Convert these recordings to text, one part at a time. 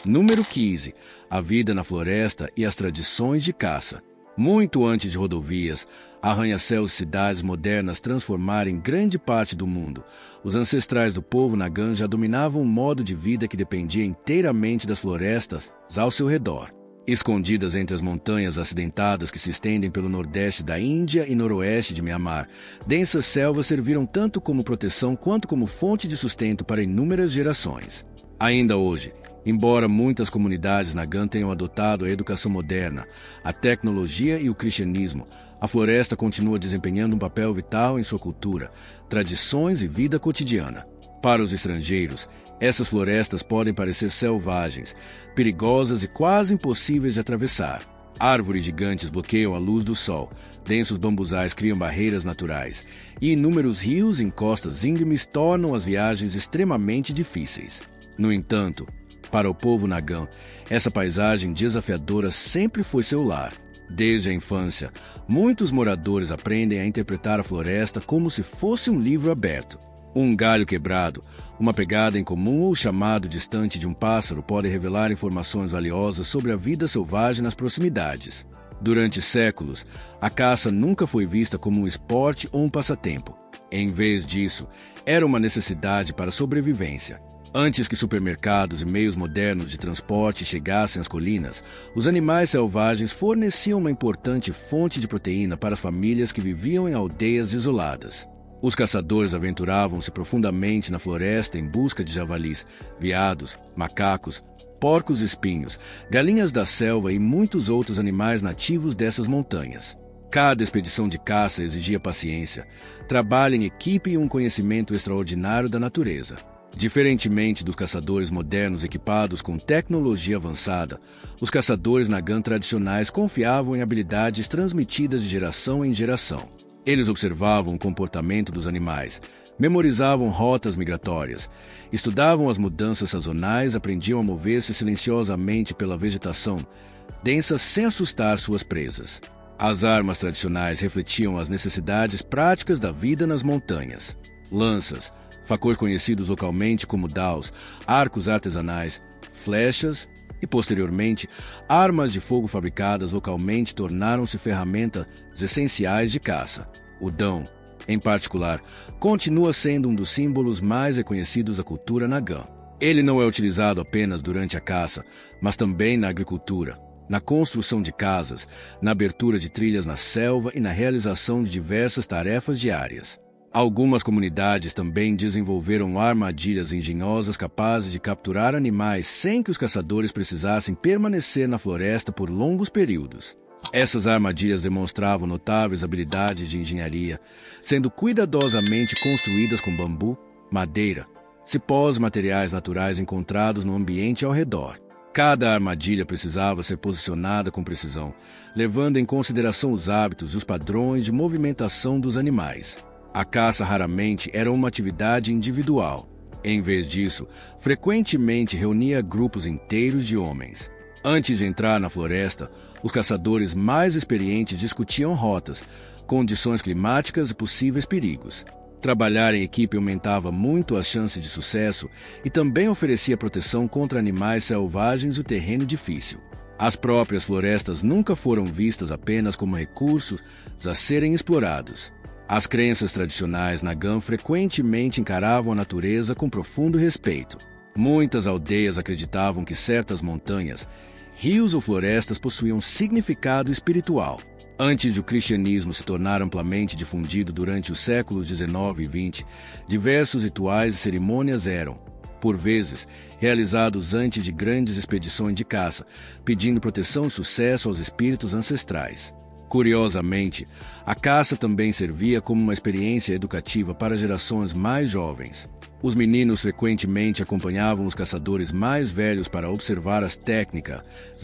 Número 15. A vida na floresta e as tradições de caça. Muito antes de rodovias, arranha-céus e cidades modernas transformarem grande parte do mundo, os ancestrais do povo Nagan já dominavam um modo de vida que dependia inteiramente das florestas ao seu redor. Escondidas entre as montanhas acidentadas que se estendem pelo nordeste da Índia e noroeste de Mianmar, densas selvas serviram tanto como proteção quanto como fonte de sustento para inúmeras gerações. Ainda hoje, embora muitas comunidades Nagan tenham adotado a educação moderna, a tecnologia e o cristianismo, a floresta continua desempenhando um papel vital em sua cultura, tradições e vida cotidiana. Para os estrangeiros, essas florestas podem parecer selvagens, perigosas e quase impossíveis de atravessar. Árvores gigantes bloqueiam a luz do sol, densos bambuzais criam barreiras naturais, e inúmeros rios e encostas íngremes tornam as viagens extremamente difíceis. No entanto, para o povo Nagan, essa paisagem desafiadora sempre foi seu lar. Desde a infância, muitos moradores aprendem a interpretar a floresta como se fosse um livro aberto. Um galho quebrado, uma pegada incomum ou o chamado distante de um pássaro podem revelar informações valiosas sobre a vida selvagem nas proximidades. Durante séculos, a caça nunca foi vista como um esporte ou um passatempo. Em vez disso, era uma necessidade para a sobrevivência. Antes que supermercados e meios modernos de transporte chegassem às colinas, os animais selvagens forneciam uma importante fonte de proteína para famílias que viviam em aldeias isoladas. Os caçadores aventuravam-se profundamente na floresta em busca de javalis, veados, macacos, porcos-espinhos, galinhas da selva e muitos outros animais nativos dessas montanhas. Cada expedição de caça exigia paciência, trabalho em equipe e um conhecimento extraordinário da natureza. Diferentemente dos caçadores modernos equipados com tecnologia avançada, os caçadores Nagan tradicionais confiavam em habilidades transmitidas de geração em geração. Eles observavam o comportamento dos animais, memorizavam rotas migratórias, estudavam as mudanças sazonais, aprendiam a mover-se silenciosamente pela vegetação densa sem assustar suas presas. As armas tradicionais refletiam as necessidades práticas da vida nas montanhas. Lanças, facões conhecidos localmente como daus, arcos artesanais, flechas e, posteriormente, armas de fogo fabricadas localmente tornaram-se ferramentas essenciais de caça. O dão, em particular, continua sendo um dos símbolos mais reconhecidos da cultura Nagan. Ele não é utilizado apenas durante a caça, mas também na agricultura, na construção de casas, na abertura de trilhas na selva e na realização de diversas tarefas diárias. Algumas comunidades também desenvolveram armadilhas engenhosas capazes de capturar animais sem que os caçadores precisassem permanecer na floresta por longos períodos. Essas armadilhas demonstravam notáveis habilidades de engenharia, sendo cuidadosamente construídas com bambu, madeira, cipós e materiais naturais encontrados no ambiente ao redor. Cada armadilha precisava ser posicionada com precisão, levando em consideração os hábitos e os padrões de movimentação dos animais. A caça raramente era uma atividade individual. Em vez disso, frequentemente reunia grupos inteiros de homens. Antes de entrar na floresta, os caçadores mais experientes discutiam rotas, condições climáticas e possíveis perigos. Trabalhar em equipe aumentava muito as chances de sucesso e também oferecia proteção contra animais selvagens e o terreno difícil. As próprias florestas nunca foram vistas apenas como recursos a serem explorados. As crenças tradicionais Nagan frequentemente encaravam a natureza com profundo respeito. Muitas aldeias acreditavam que certas montanhas, rios ou florestas possuíam significado espiritual. Antes de o cristianismo se tornar amplamente difundido durante os séculos XIX e XX, diversos rituais e cerimônias eram, por vezes, realizados antes de grandes expedições de caça, pedindo proteção e sucesso aos espíritos ancestrais. Curiosamente, a caça também servia como uma experiência educativa para gerações mais jovens. Os meninos frequentemente acompanhavam os caçadores mais velhos para observar as técnicas,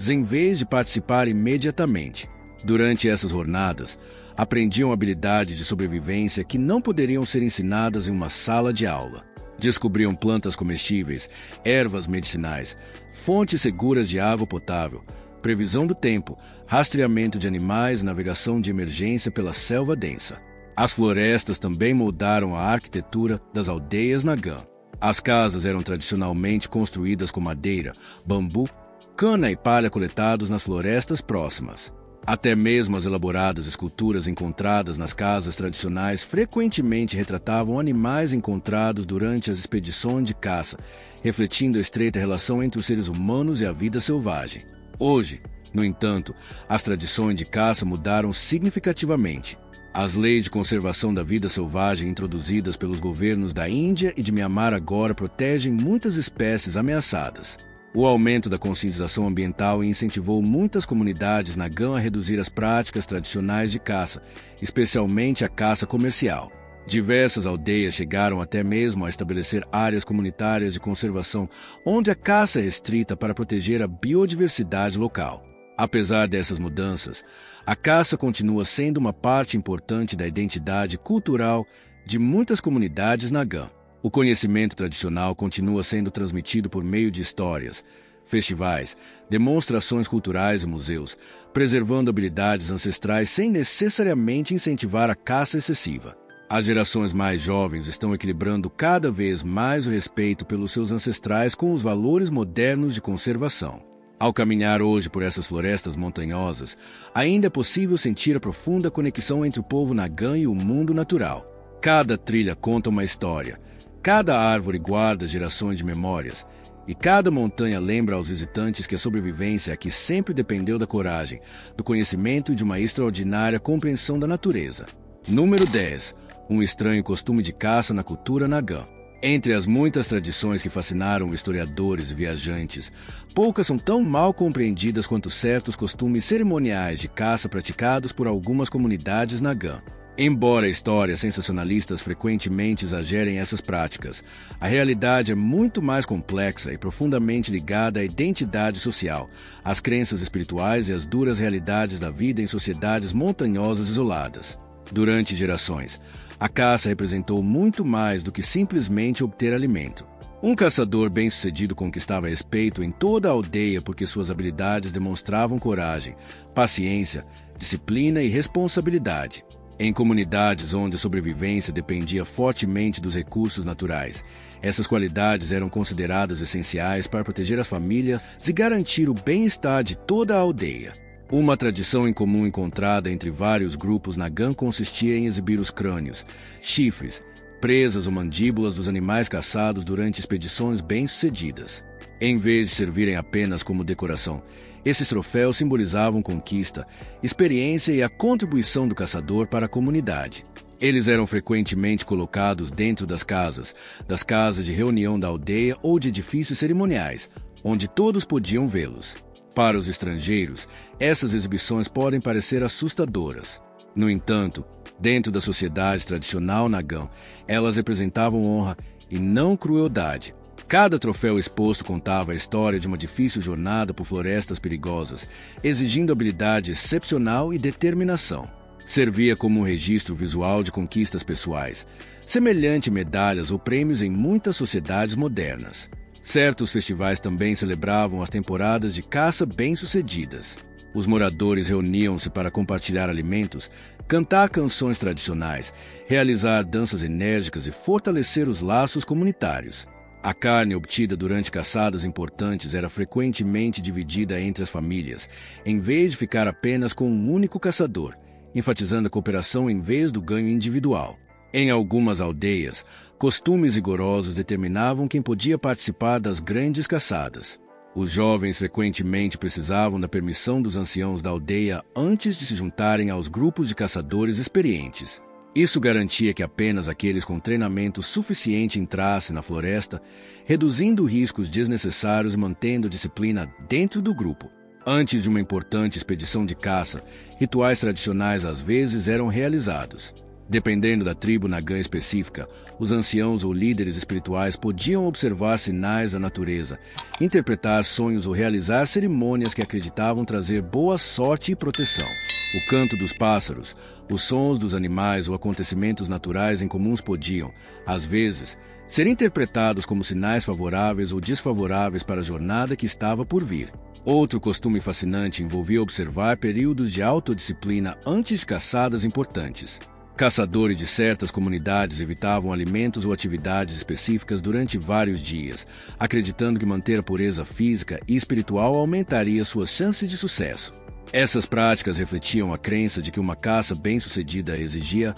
em vez de participar imediatamente. Durante essas jornadas, aprendiam habilidades de sobrevivência que não poderiam ser ensinadas em uma sala de aula. Descobriam plantas comestíveis, ervas medicinais, fontes seguras de água potável, previsão do tempo, rastreamento de animais e navegação de emergência pela selva densa. As florestas também moldaram a arquitetura das aldeias Nagan. As casas eram tradicionalmente construídas com madeira, bambu, cana e palha coletados nas florestas próximas. Até mesmo as elaboradas esculturas encontradas nas casas tradicionais frequentemente retratavam animais encontrados durante as expedições de caça, refletindo a estreita relação entre os seres humanos e a vida selvagem. Hoje, no entanto, as tradições de caça mudaram significativamente. As leis de conservação da vida selvagem introduzidas pelos governos da Índia e de Mianmar agora protegem muitas espécies ameaçadas. O aumento da conscientização ambiental incentivou muitas comunidades na GAN a reduzir as práticas tradicionais de caça, especialmente a caça comercial. Diversas aldeias chegaram até mesmo a estabelecer áreas comunitárias de conservação, onde a caça é restrita para proteger a biodiversidade local. Apesar dessas mudanças, a caça continua sendo uma parte importante da identidade cultural de muitas comunidades na GAN. O conhecimento tradicional continua sendo transmitido por meio de histórias, festivais, demonstrações culturais e museus, preservando habilidades ancestrais sem necessariamente incentivar a caça excessiva. As gerações mais jovens estão equilibrando cada vez mais o respeito pelos seus ancestrais com os valores modernos de conservação. Ao caminhar hoje por essas florestas montanhosas, ainda é possível sentir a profunda conexão entre o povo Nagan e o mundo natural. Cada trilha conta uma história, cada árvore guarda gerações de memórias, e cada montanha lembra aos visitantes que a sobrevivência aqui sempre dependeu da coragem, do conhecimento e de uma extraordinária compreensão da natureza. Número 10. Um estranho costume de caça na cultura Nagan. Entre as muitas tradições que fascinaram historiadores e viajantes, poucas são tão mal compreendidas quanto certos costumes cerimoniais de caça praticados por algumas comunidades Nagan. Embora histórias sensacionalistas frequentemente exagerem essas práticas, a realidade é muito mais complexa e profundamente ligada à identidade social, às crenças espirituais e às duras realidades da vida em sociedades montanhosas isoladas. Durante gerações, a caça representou muito mais do que simplesmente obter alimento. Um caçador bem-sucedido conquistava respeito em toda a aldeia porque suas habilidades demonstravam coragem, paciência, disciplina e responsabilidade. Em comunidades onde a sobrevivência dependia fortemente dos recursos naturais, essas qualidades eram consideradas essenciais para proteger as famílias e garantir o bem-estar de toda a aldeia. Uma tradição incomum encontrada entre vários grupos Nagan consistia em exibir os crânios, chifres, presas ou mandíbulas dos animais caçados durante expedições bem-sucedidas. Em vez de servirem apenas como decoração, esses troféus simbolizavam conquista, experiência e a contribuição do caçador para a comunidade. Eles eram frequentemente colocados dentro das casas de reunião da aldeia ou de edifícios cerimoniais, onde todos podiam vê-los. Para os estrangeiros, essas exibições podem parecer assustadoras. No entanto, dentro da sociedade tradicional Nagan, elas representavam honra e não crueldade. Cada troféu exposto contava a história de uma difícil jornada por florestas perigosas, exigindo habilidade excepcional e determinação. Servia como um registro visual de conquistas pessoais, semelhante a medalhas ou prêmios em muitas sociedades modernas. Certos festivais também celebravam as temporadas de caça bem-sucedidas. Os moradores reuniam-se para compartilhar alimentos, cantar canções tradicionais, realizar danças enérgicas e fortalecer os laços comunitários. A carne obtida durante caçadas importantes era frequentemente dividida entre as famílias, em vez de ficar apenas com um único caçador, enfatizando a cooperação em vez do ganho individual. Em algumas aldeias, costumes rigorosos determinavam quem podia participar das grandes caçadas. Os jovens frequentemente precisavam da permissão dos anciãos da aldeia antes de se juntarem aos grupos de caçadores experientes. Isso garantia que apenas aqueles com treinamento suficiente entrassem na floresta, reduzindo riscos desnecessários e mantendo a disciplina dentro do grupo. Antes de uma importante expedição de caça, rituais tradicionais às vezes eram realizados. Dependendo da tribo Nagan específica, os anciãos ou líderes espirituais podiam observar sinais da natureza, interpretar sonhos ou realizar cerimônias que acreditavam trazer boa sorte e proteção. O canto dos pássaros, os sons dos animais ou acontecimentos naturais incomuns podiam, às vezes, ser interpretados como sinais favoráveis ou desfavoráveis para a jornada que estava por vir. Outro costume fascinante envolvia observar períodos de autodisciplina antes de caçadas importantes. Caçadores de certas comunidades evitavam alimentos ou atividades específicas durante vários dias, acreditando que manter a pureza física e espiritual aumentaria suas chances de sucesso. Essas práticas refletiam a crença de que uma caça bem-sucedida exigia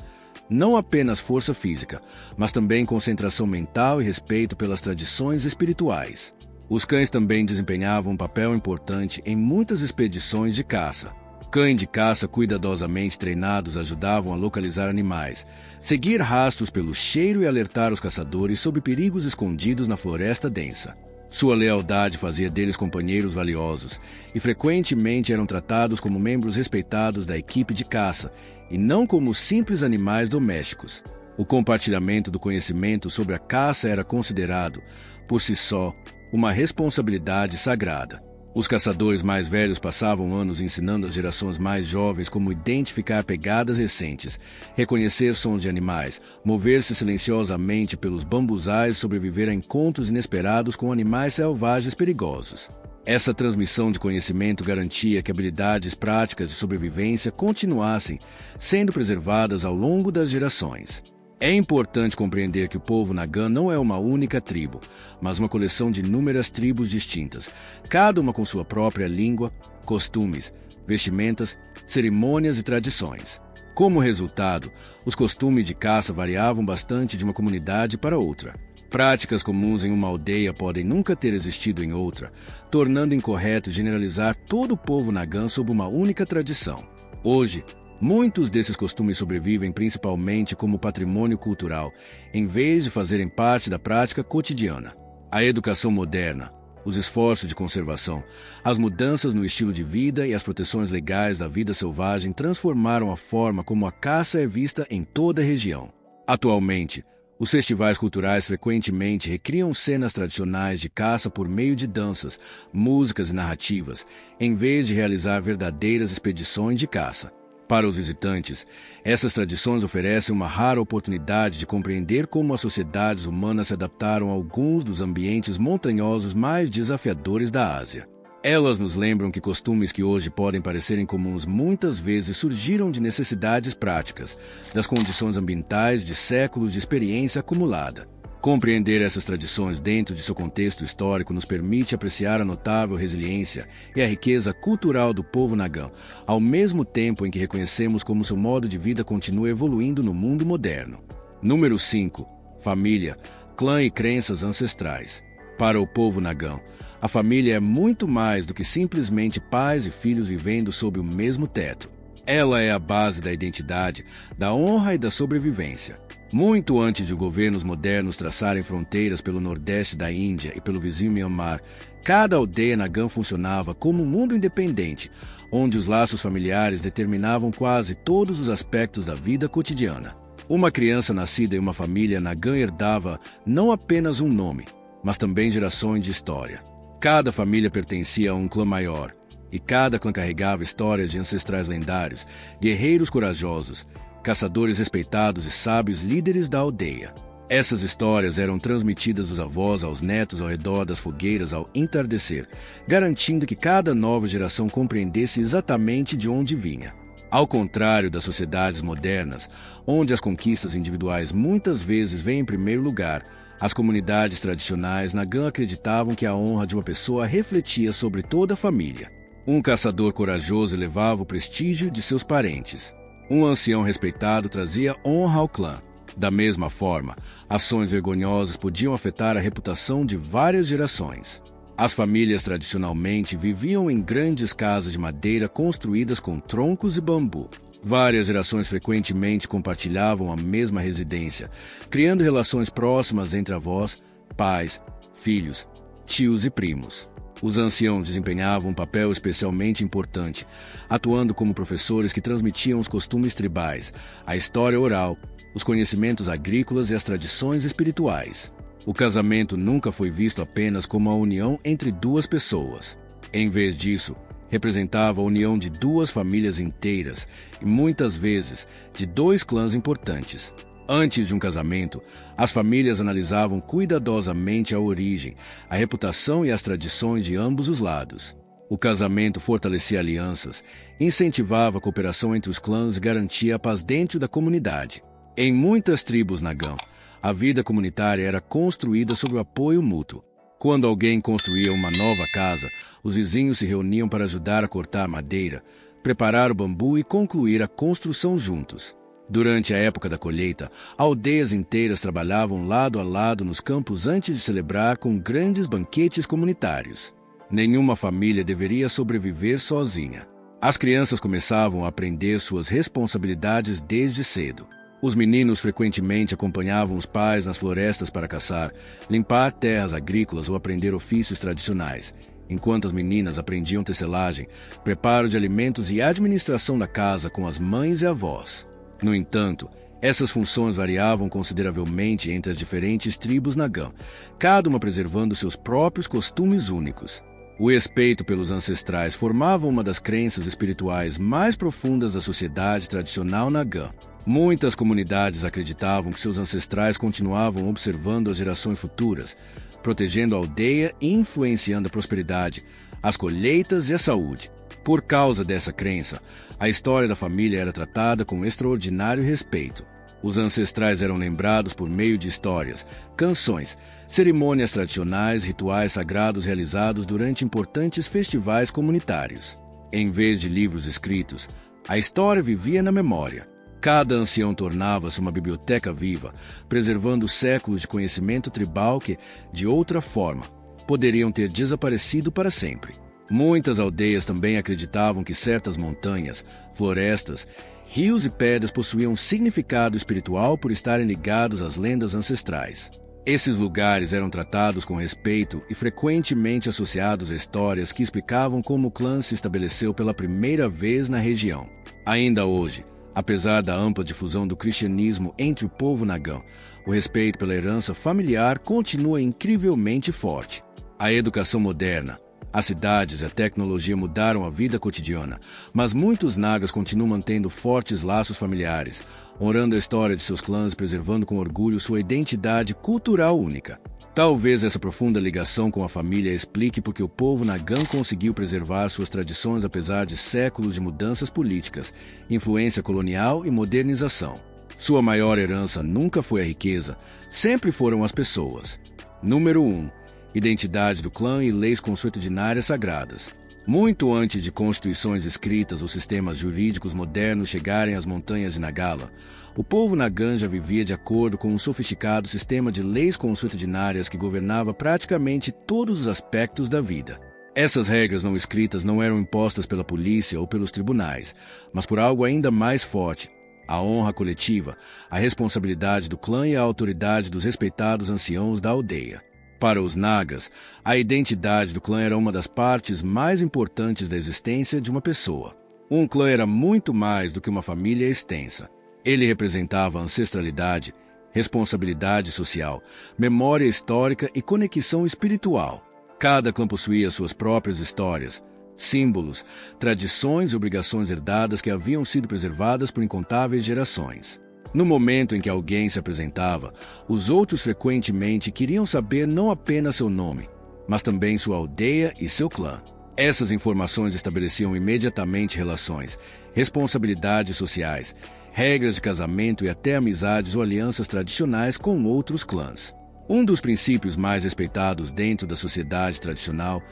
não apenas força física, mas também concentração mental e respeito pelas tradições espirituais. Os cães também desempenhavam um papel importante em muitas expedições de caça. Cães de caça cuidadosamente treinados ajudavam a localizar animais, seguir rastros pelo cheiro e alertar os caçadores sobre perigos escondidos na floresta densa. Sua lealdade fazia deles companheiros valiosos e frequentemente eram tratados como membros respeitados da equipe de caça e não como simples animais domésticos. O compartilhamento do conhecimento sobre a caça era considerado, por si só, uma responsabilidade sagrada. Os caçadores mais velhos passavam anos ensinando as gerações mais jovens como identificar pegadas recentes, reconhecer sons de animais, mover-se silenciosamente pelos bambuzais e sobreviver a encontros inesperados com animais selvagens perigosos. Essa transmissão de conhecimento garantia que habilidades práticas de sobrevivência continuassem sendo preservadas ao longo das gerações. É importante compreender que o povo Nagã não é uma única tribo, mas uma coleção de inúmeras tribos distintas, cada uma com sua própria língua, costumes, vestimentas, cerimônias e tradições. Como resultado, os costumes de caça variavam bastante de uma comunidade para outra. Práticas comuns em uma aldeia podem nunca ter existido em outra, tornando incorreto generalizar todo o povo Nagã sob uma única tradição. Hoje, muitos desses costumes sobrevivem principalmente como patrimônio cultural, em vez de fazerem parte da prática cotidiana. A educação moderna, os esforços de conservação, as mudanças no estilo de vida e as proteções legais da vida selvagem transformaram a forma como a caça é vista em toda a região. Atualmente, os festivais culturais frequentemente recriam cenas tradicionais de caça por meio de danças, músicas e narrativas, em vez de realizar verdadeiras expedições de caça. Para os visitantes, essas tradições oferecem uma rara oportunidade de compreender como as sociedades humanas se adaptaram a alguns dos ambientes montanhosos mais desafiadores da Ásia. Elas nos lembram que costumes que hoje podem parecer incomuns muitas vezes surgiram de necessidades práticas, das condições ambientais de séculos de experiência acumulada. Compreender essas tradições dentro de seu contexto histórico nos permite apreciar a notável resiliência e a riqueza cultural do povo Nagã, ao mesmo tempo em que reconhecemos como seu modo de vida continua evoluindo no mundo moderno. Número 5. Família, clã e crenças ancestrais. Para o povo Nagã, a família é muito mais do que simplesmente pais e filhos vivendo sob o mesmo teto. Ela é a base da identidade, da honra e da sobrevivência. Muito antes de governos modernos traçarem fronteiras pelo nordeste da Índia e pelo vizinho Myanmar, cada aldeia Nagã funcionava como um mundo independente, onde os laços familiares determinavam quase todos os aspectos da vida cotidiana. Uma criança nascida em uma família Nagã herdava não apenas um nome, mas também gerações de história. Cada família pertencia a um clã maior, e cada clã carregava histórias de ancestrais lendários, guerreiros corajosos, caçadores respeitados e sábios líderes da aldeia. Essas histórias eram transmitidas dos avós aos netos ao redor das fogueiras ao entardecer, garantindo que cada nova geração compreendesse exatamente de onde vinha. Ao contrário das sociedades modernas, onde as conquistas individuais muitas vezes vêm em primeiro lugar, as comunidades tradicionais Nagã acreditavam que a honra de uma pessoa refletia sobre toda a família. Um caçador corajoso elevava o prestígio de seus parentes. Um ancião respeitado trazia honra ao clã. Da mesma forma, ações vergonhosas podiam afetar a reputação de várias gerações. As famílias tradicionalmente viviam em grandes casas de madeira construídas com troncos e bambu. Várias gerações frequentemente compartilhavam a mesma residência, criando relações próximas entre avós, pais, filhos, tios e primos. Os anciãos desempenhavam um papel especialmente importante, atuando como professores que transmitiam os costumes tribais, a história oral, os conhecimentos agrícolas e as tradições espirituais. O casamento nunca foi visto apenas como a união entre duas pessoas. Em vez disso, representava a união de duas famílias inteiras e, muitas vezes, de dois clãs importantes. Antes de um casamento, as famílias analisavam cuidadosamente a origem, a reputação e as tradições de ambos os lados. O casamento fortalecia alianças, incentivava a cooperação entre os clãs e garantia a paz dentro da comunidade. Em muitas tribos Nagã, a vida comunitária era construída sobre o apoio mútuo. Quando alguém construía uma nova casa, os vizinhos se reuniam para ajudar a cortar madeira, preparar o bambu e concluir a construção juntos. Durante a época da colheita, aldeias inteiras trabalhavam lado a lado nos campos antes de celebrar com grandes banquetes comunitários. Nenhuma família deveria sobreviver sozinha. As crianças começavam a aprender suas responsabilidades desde cedo. Os meninos frequentemente acompanhavam os pais nas florestas para caçar, limpar terras agrícolas ou aprender ofícios tradicionais, enquanto as meninas aprendiam tecelagem, preparo de alimentos e administração da casa com as mães e avós. No entanto, essas funções variavam consideravelmente entre as diferentes tribos Nagã, cada uma preservando seus próprios costumes únicos. O respeito pelos ancestrais formava uma das crenças espirituais mais profundas da sociedade tradicional Nagã. Muitas comunidades acreditavam que seus ancestrais continuavam observando as gerações futuras, protegendo a aldeia e influenciando a prosperidade, as colheitas e a saúde. Por causa dessa crença, a história da família era tratada com extraordinário respeito. Os ancestrais eram lembrados por meio de histórias, canções, cerimônias tradicionais, rituais sagrados realizados durante importantes festivais comunitários. Em vez de livros escritos, a história vivia na memória. Cada ancião tornava-se uma biblioteca viva, preservando séculos de conhecimento tribal que, de outra forma, poderiam ter desaparecido para sempre. Muitas aldeias também acreditavam que certas montanhas, florestas, rios e pedras possuíam significado espiritual por estarem ligados às lendas ancestrais. Esses lugares eram tratados com respeito e frequentemente associados a histórias que explicavam como o clã se estabeleceu pela primeira vez na região. Ainda hoje, apesar da ampla difusão do cristianismo entre o povo Nagã, o respeito pela herança familiar continua incrivelmente forte. A educação moderna, as cidades e a tecnologia mudaram a vida cotidiana, mas muitos Nagas continuam mantendo fortes laços familiares, honrando a história de seus clãs e preservando com orgulho sua identidade cultural única. Talvez essa profunda ligação com a família explique porque o povo Nagã conseguiu preservar suas tradições apesar de séculos de mudanças políticas, influência colonial e modernização. Sua maior herança nunca foi a riqueza, sempre foram as pessoas. Número 1. Identidade do clã e leis consuetudinárias sagradas. Muito antes de constituições escritas ou sistemas jurídicos modernos chegarem às montanhas de Nagala, o povo Nagã já vivia de acordo com um sofisticado sistema de leis consuetudinárias que governava praticamente todos os aspectos da vida. Essas regras não escritas não eram impostas pela polícia ou pelos tribunais, mas por algo ainda mais forte: a honra coletiva, a responsabilidade do clã e a autoridade dos respeitados anciãos da aldeia. Para os Nagas, a identidade do clã era uma das partes mais importantes da existência de uma pessoa. Um clã era muito mais do que uma família extensa. Ele representava ancestralidade, responsabilidade social, memória histórica e conexão espiritual. Cada clã possuía suas próprias histórias, símbolos, tradições e obrigações herdadas que haviam sido preservadas por incontáveis gerações. No momento em que alguém se apresentava, os outros frequentemente queriam saber não apenas seu nome, mas também sua aldeia e seu clã. Essas informações estabeleciam imediatamente relações, responsabilidades sociais, regras de casamento e até amizades ou alianças tradicionais com outros clãs. Um dos princípios mais respeitados dentro da sociedade tradicional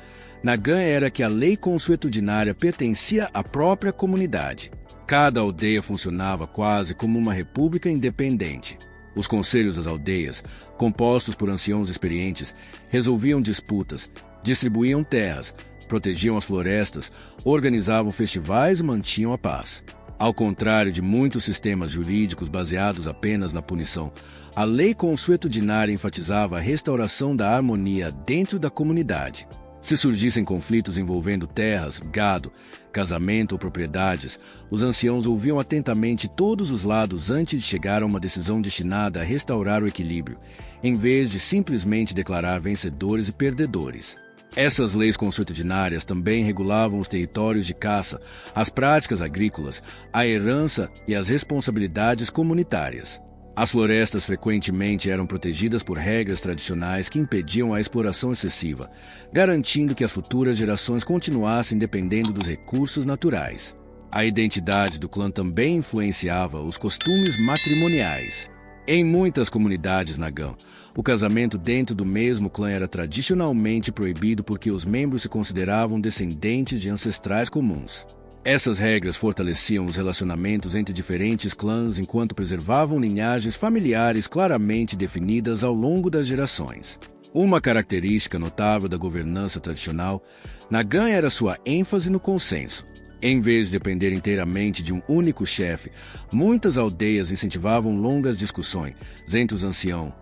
Nagã era que a lei consuetudinária pertencia à própria comunidade. Cada aldeia funcionava quase como uma república independente. Os conselhos das aldeias, compostos por anciãos experientes, resolviam disputas, distribuíam terras, protegiam as florestas, organizavam festivais e mantinham a paz. Ao contrário de muitos sistemas jurídicos baseados apenas na punição, a lei consuetudinária enfatizava a restauração da harmonia dentro da comunidade. Se surgissem conflitos envolvendo terras, gado, casamento ou propriedades, os anciãos ouviam atentamente todos os lados antes de chegar a uma decisão destinada a restaurar o equilíbrio, em vez de simplesmente declarar vencedores e perdedores. Essas leis consuetudinárias também regulavam os territórios de caça, as práticas agrícolas, a herança e as responsabilidades comunitárias. As florestas frequentemente eram protegidas por regras tradicionais que impediam a exploração excessiva, garantindo que as futuras gerações continuassem dependendo dos recursos naturais. A identidade do clã também influenciava os costumes matrimoniais. Em muitas comunidades Nagan, o casamento dentro do mesmo clã era tradicionalmente proibido porque os membros se consideravam descendentes de ancestrais comuns. Essas regras fortaleciam os relacionamentos entre diferentes clãs enquanto preservavam linhagens familiares claramente definidas ao longo das gerações. Uma característica notável da governança tradicional, Nagan era sua ênfase no consenso. Em vez de depender inteiramente de um único chefe, muitas aldeias incentivavam longas discussões entre os anciãos,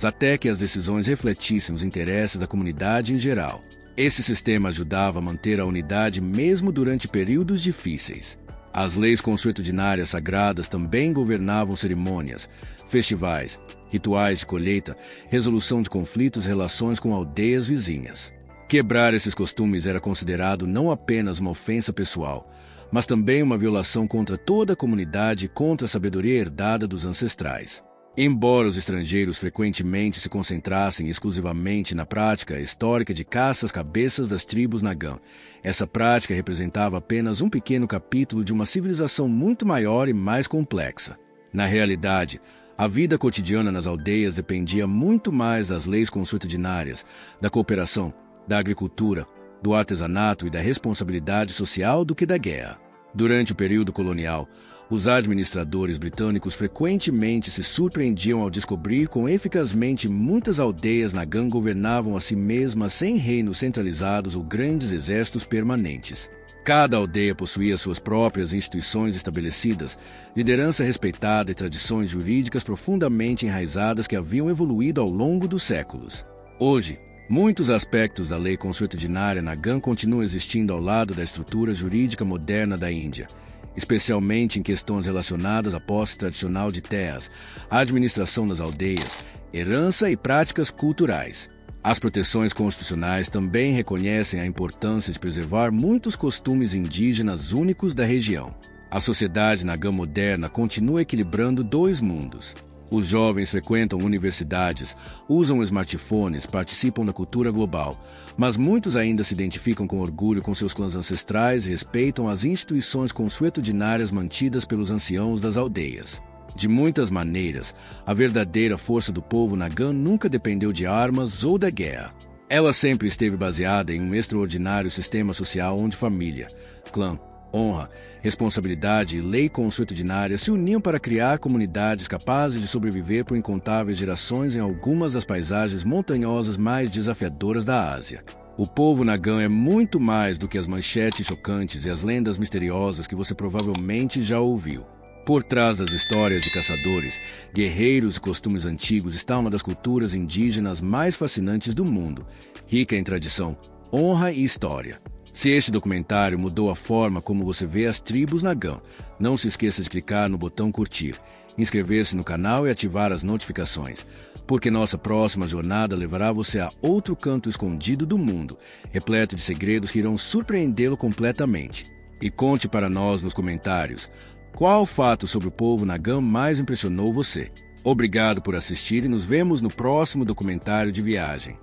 até que as decisões refletissem os interesses da comunidade em geral. Esse sistema ajudava a manter a unidade mesmo durante períodos difíceis. As leis consuetudinárias sagradas também governavam cerimônias, festivais, rituais de colheita, resolução de conflitos e relações com aldeias vizinhas. Quebrar esses costumes era considerado não apenas uma ofensa pessoal, mas também uma violação contra toda a comunidade e contra a sabedoria herdada dos ancestrais. Embora os estrangeiros frequentemente se concentrassem exclusivamente na prática histórica de caça às cabeças das tribos Nagan, essa prática representava apenas um pequeno capítulo de uma civilização muito maior e mais complexa. Na realidade, a vida cotidiana nas aldeias dependia muito mais das leis consuetudinárias, da cooperação, da agricultura, do artesanato e da responsabilidade social do que da guerra. Durante o período colonial, os administradores britânicos frequentemente se surpreendiam ao descobrir quão eficazmente muitas aldeias Nagan governavam a si mesmas sem reinos centralizados ou grandes exércitos permanentes. Cada aldeia possuía suas próprias instituições estabelecidas, liderança respeitada e tradições jurídicas profundamente enraizadas que haviam evoluído ao longo dos séculos. Hoje, muitos aspectos da lei consuetudinária Nagan continuam existindo ao lado da estrutura jurídica moderna da Índia, especialmente em questões relacionadas à posse tradicional de terras, à administração das aldeias, herança e práticas culturais. As proteções constitucionais também reconhecem a importância de preservar muitos costumes indígenas únicos da região. A sociedade Nagan moderna continua equilibrando dois mundos. Os jovens frequentam universidades, usam smartphones, participam da cultura global, mas muitos ainda se identificam com orgulho com seus clãs ancestrais e respeitam as instituições consuetudinárias mantidas pelos anciãos das aldeias. De muitas maneiras, a verdadeira força do povo Nagan nunca dependeu de armas ou da guerra. Ela sempre esteve baseada em um extraordinário sistema social onde família, clã, honra, responsabilidade e lei consuetudinária se uniam para criar comunidades capazes de sobreviver por incontáveis gerações em algumas das paisagens montanhosas mais desafiadoras da Ásia. O povo Nagan é muito mais do que as manchetes chocantes e as lendas misteriosas que você provavelmente já ouviu. Por trás das histórias de caçadores, guerreiros e costumes antigos está uma das culturas indígenas mais fascinantes do mundo, rica em tradição, honra e história. Se este documentário mudou a forma como você vê as tribos Nagan, não se esqueça de clicar no botão curtir, inscrever-se no canal e ativar as notificações, porque nossa próxima jornada levará você a outro canto escondido do mundo, repleto de segredos que irão surpreendê-lo completamente. E conte para nós nos comentários qual fato sobre o povo Nagan mais impressionou você. Obrigado por assistir e nos vemos no próximo documentário de viagem.